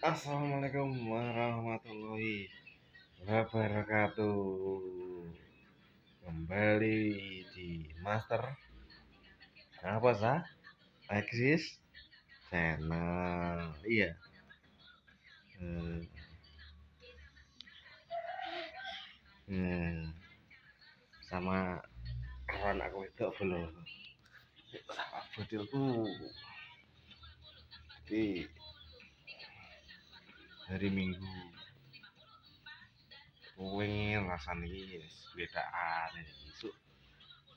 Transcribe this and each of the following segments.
Assalamualaikum warahmatullahi wabarakatuh. Kembali di Master apa sah? Eksis channel. Iya. Hmm, hmm, sama kawan aku itu belum. Sama bodilku di hari Minggu. Pengen rasanya yes, bedaan isu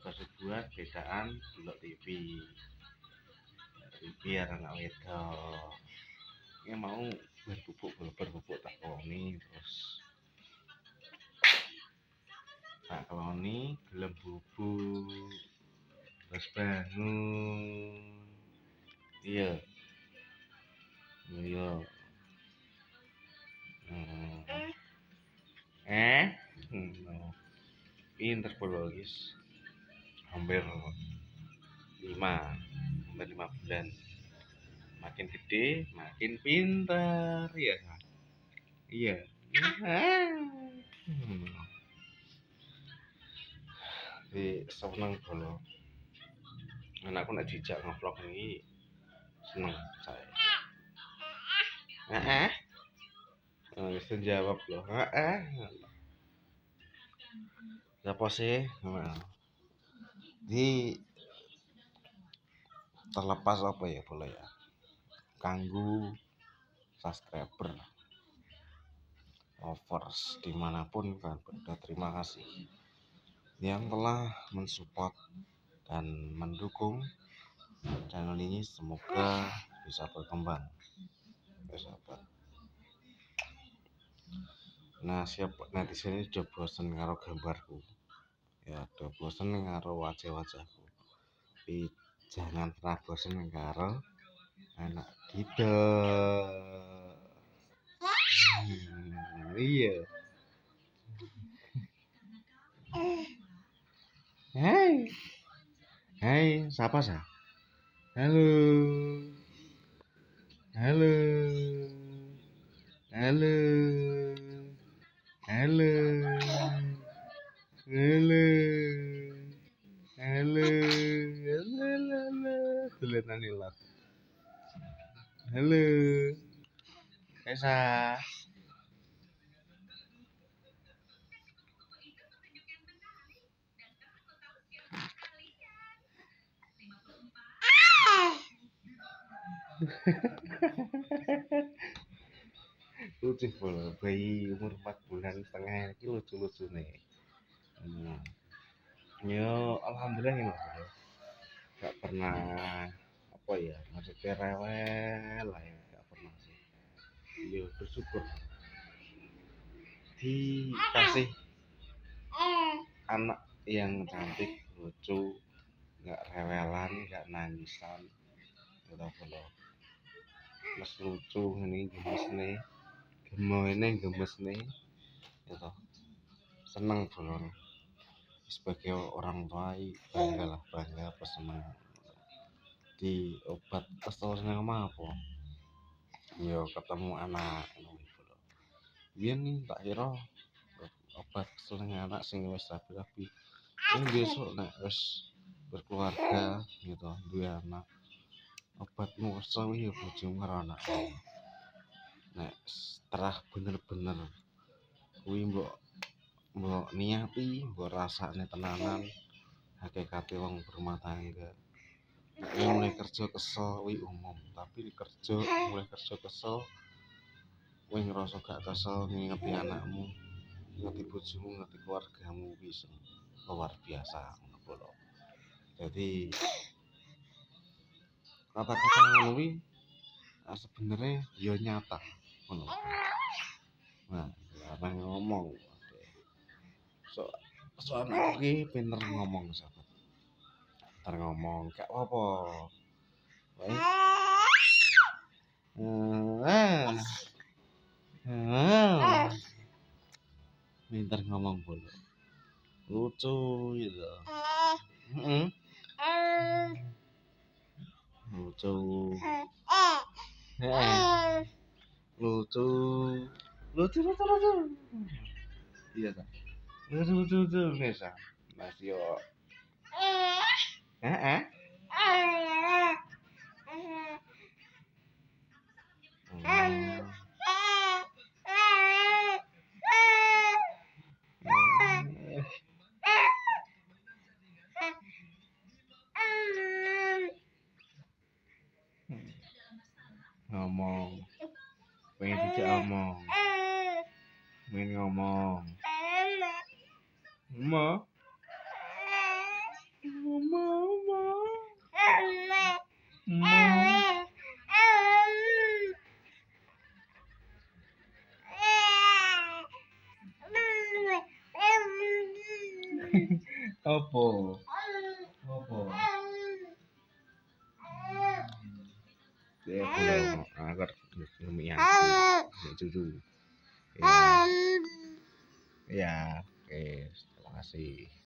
kesubuhan bedaan delok TV anak wedok. Ini mau berpupuk tak keloni terus tak keloni gelem bubuk terus bangun iya iya hmm. No. Pinter biologis hampir 5 bulan makin gede makin pintar ya iya di seneng kalau anakku nak dijak ngevlog ini seneng saya bisa jawab loh siapa sih di terlepas apa ya boleh ya kanggu subscriber lovers dimanapun kan udah terima kasih yang telah mensupport dan mendukung channel ini semoga bisa berkembang ya sahabat. Nah siapa netizen ini udah bosen karo gambarku ya udah bosen karo wajahku tapi jangan pernah bosen karo anak kita iya hai hai siapa sah halo halo halo halo halo halo halo halo Esa lucu pula bayi umur 4 bulan setengah ini lucu nih yo alhamdulillah ini gak pernah apa ya maksudnya rewel lah ya gak pernah sih yo bersyukur dikasih anak yang cantik lucu nggak rewelan nggak nangisan udah belum mas lucu ini gemes nih gitu seneng belum sebagai orang tua bangga apa seneng di obat keselnya apa yo ketemu anak dia nih tak kira obat keselnya anak sing wis rapi ini besok nek wis berkeluarga gitu dua anak obatmu kesel ya bojomu karo anak nek setelah bener-bener kuwi mbok niati mbok rasane tenanan hakikate wong berumah tangga mulai kerja kesel kuwi umum tapi mulai kerja kesel kowe ngerasa gak kesel ngerti anakmu ngerti bojomu ngerti keluargamu bisa luar biasa ngono lho jadi kata-kata ngono kuwi sebenarnya ya nyata ngono nah apa ngomong so anakku ki pinter ngomong sahabat pinter ngomong gak apa-apa pinter ngomong bolo lucu gitu lucu lucu lucu lucu lucu iya tak lucu lucu lucu Nesa Mas yo eh Hmm. Ngomong pengen dijak ngomong pengen ngomong mau mau Opo opo ya belum agar ngemian cucu ya ya oke terima kasih